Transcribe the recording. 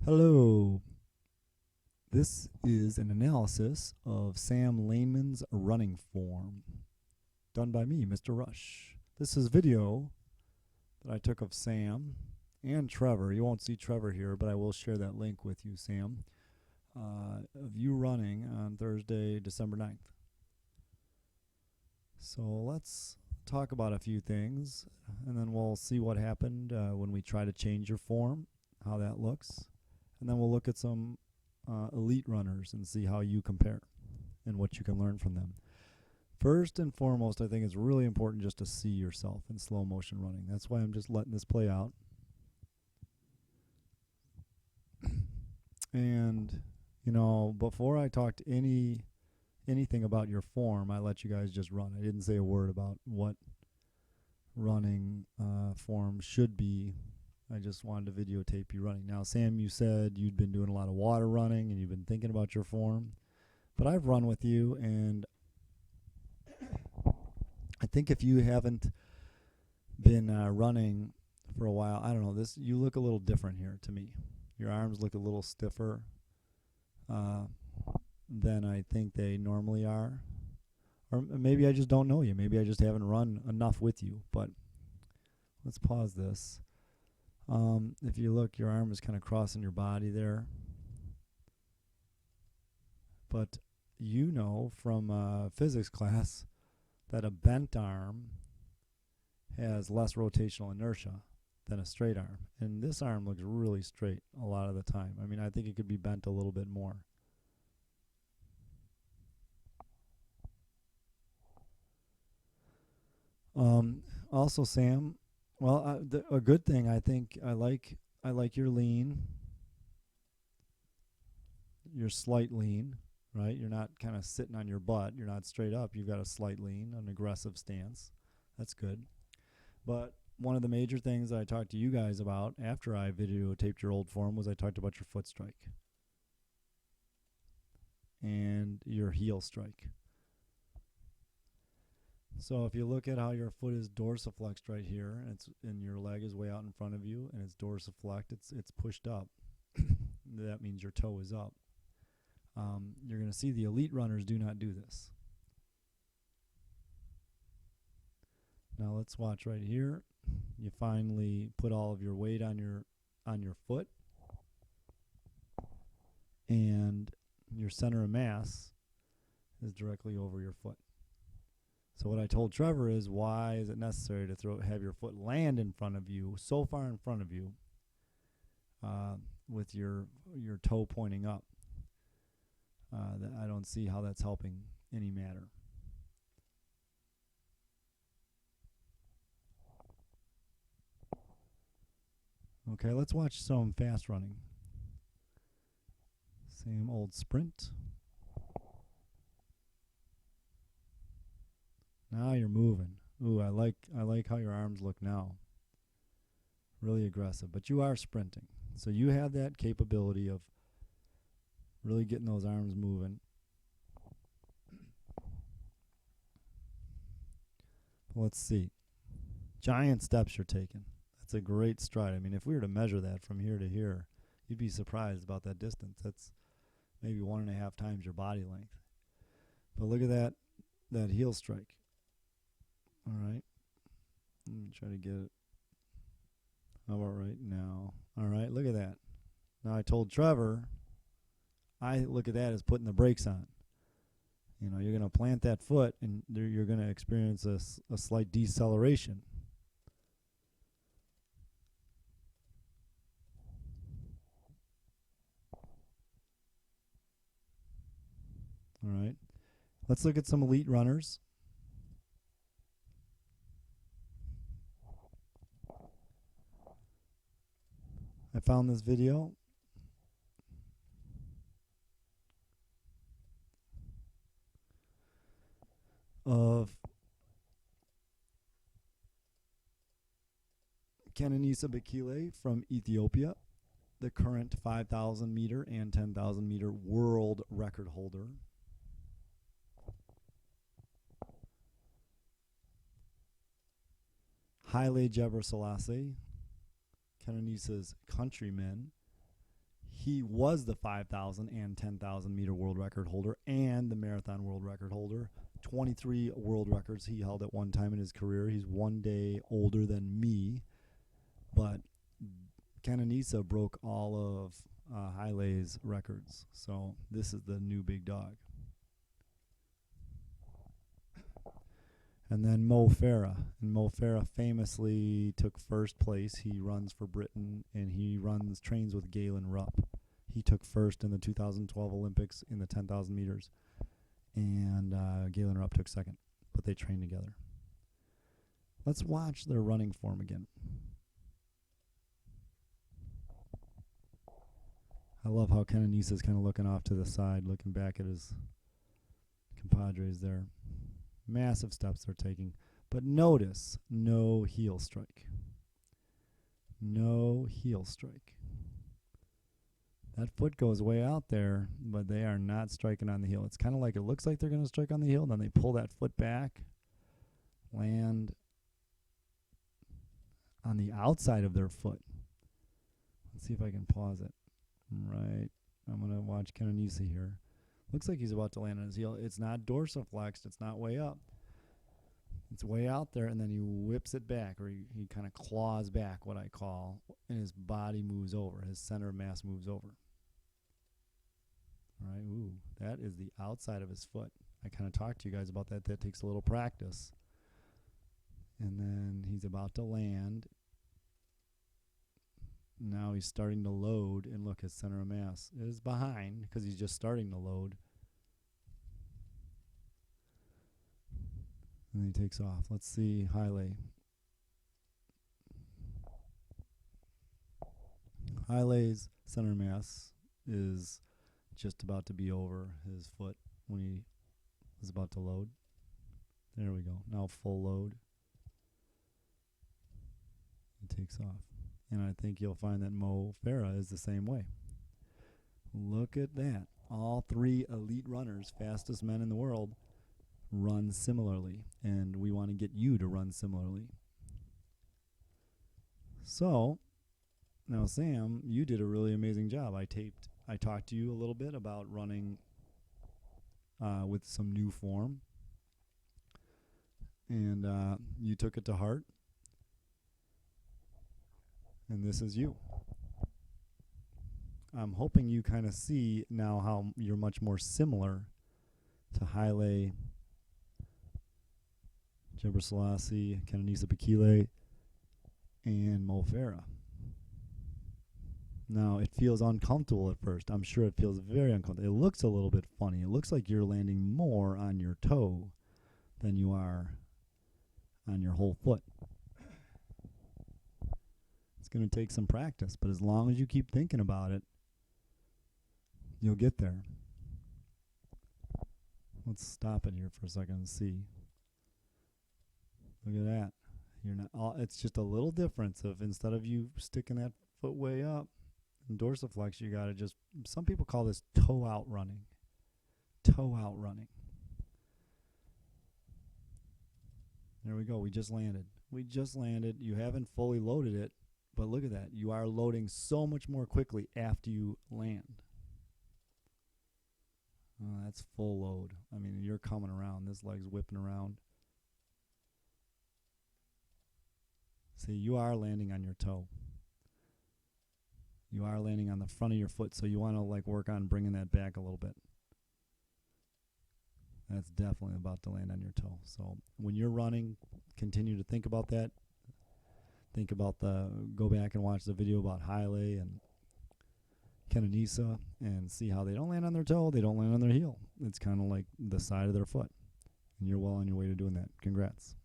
Hello. This is an analysis of Sam Lehman's running form, done by me, Mr. Rush. This is video that I took of Sam and Trevor. You won't see Trevor here, but I will share that link with you, Sam, of you running on Thursday, December 9th. So let's talk about a few things, and then we'll see what happened when we try to change your form, how that looks. And then we'll look at some elite runners and see how you compare and what you can learn from them. First and foremost, I think it's really important just to see yourself in slow motion running. That's why I'm just letting this play out. And, you know, before I talked anything about your form, I let you guys just run. I didn't say a word about what running form should be. I just wanted to videotape you running. Now, Sam, you said you'd been doing a lot of water running and you've been thinking about your form. But I've run with you, and I think if you haven't been running for a while, I don't know, you look a little different here to me. Your arms look a little stiffer than I think they normally are. Or maybe I just don't know you. Maybe I just haven't run enough with you. But let's pause this. If you look, your arm is kind of crossing your body there. But you know from physics class that a bent arm has less rotational inertia than a straight arm. And this arm looks really straight a lot of the time. I mean, I think it could be bent a little bit more. Also, Sam, well, a good thing, I think, I like your lean, your slight lean, right? You're not kind of sitting on your butt. You're not straight up. You've got a slight lean, an aggressive stance. That's good. But one of the major things that I talked to you guys about after I videotaped your old form was I talked about your foot strike and your heel strike. So if you look at how your foot is dorsiflexed right here, and your leg is way out in front of you, and it's dorsiflexed, it's pushed up. That means your toe is up. You're going to see the elite runners do not do this. Now let's watch right here. You finally put all of your weight on your foot, and your center of mass is directly over your foot. So what I told Trevor is, why is it necessary to have your foot land in front of you, so far in front of you, with your toe pointing up? That I don't see how that's helping any matter. Okay, let's watch some fast running. Same old sprint. Now you're moving. Ooh, I like how your arms look now. Really aggressive, but you are sprinting. So you have that capability of really getting those arms moving. Let's see. Giant steps you're taking. That's a great stride. I mean, if we were to measure that from here to here, you'd be surprised about that distance. That's maybe 1.5 times your body length. But look at that heel strike. All right. Let me try to get it. How about right now? All right, look at that. Now I told Trevor, I look at that as putting the brakes on. You know, you're going to plant that foot, and you're going to experience a slight deceleration. All right. Let's look at some elite runners. I found this video of Kenenisa Bekele from Ethiopia, the current 5,000 meter and 10,000 meter world record holder. Haile Gebrselassie, Kenenisa's countryman. He was the 5,000 and 10,000 meter world record holder and the marathon world record holder. 23 world records he held at one time in his career. He's 1 day older than me, but Kenenisa broke all of Hailey's records. So this is the new big dog. And then Mo Farah. And Mo Farah famously took first place. He runs for Britain, and he trains with Galen Rupp. He took first in the 2012 Olympics in the 10,000 meters, and Galen Rupp took second, but they trained together. Let's watch their running form again. I love how Kenenisa's kind of looking off to the side, looking back at his compadres there. Massive steps they're taking. But notice, no heel strike. No heel strike. That foot goes way out there, but they are not striking on the heel. It's kind of like it looks like they're going to strike on the heel, then they pull that foot back, land on the outside of their foot. Let's see if I can pause it. Right. I'm going to watch Kenenisa here. Looks like he's about to land on his heel. It's not dorsiflexed. It's not way up. It's way out there, and then he whips it back, or he kind of claws back, what I call, and his body moves over. His center of mass moves over. All right, ooh, that is the outside of his foot. I kind of talked to you guys about that. That takes a little practice. And then he's about to land. Now he's starting to load, and look, his center of mass is behind because he's just starting to load. And then he takes off. Let's see Hailey. Hailey's center of mass is just about to be over his foot when he was about to load. There we go. Now full load. He takes off. And I think you'll find that Mo Farah is the same way. Look at that. All three elite runners, fastest men in the world, run similarly. And we want to get you to run similarly. So, now Sam, you did a really amazing job. I talked to you a little bit about running with some new form. And you took it to heart. And this is you. I'm hoping you kind of see now how you're much more similar to Haile Gebrselassie, Kenenisa Bekele, and Mo Farah. Now, it feels uncomfortable at first. I'm sure it feels very uncomfortable. It looks a little bit funny. It looks like you're landing more on your toe than you are on your whole foot. It's going to take some practice, but as long as you keep thinking about it, you'll get there. Let's stop it here for a second and see. Look at that. You're not. It's just a little difference of instead of you sticking that foot way up in dorsiflex, you got to just. Some people call this toe out running. Toe out running. There we go. We just landed. You haven't fully loaded it. But look at that. You are loading so much more quickly after you land. That's full load. I mean, you're coming around. This leg's whipping around. See, you are landing on your toe. You are landing on the front of your foot, so you want to work on bringing that back a little bit. That's definitely about to land on your toe. So when you're running, continue to think about that. Go back and watch the video about Haile and Kenenisa and see how they don't land on their toe, they don't land on their heel. It's kind of like the side of their foot. And you're well on your way to doing that. Congrats.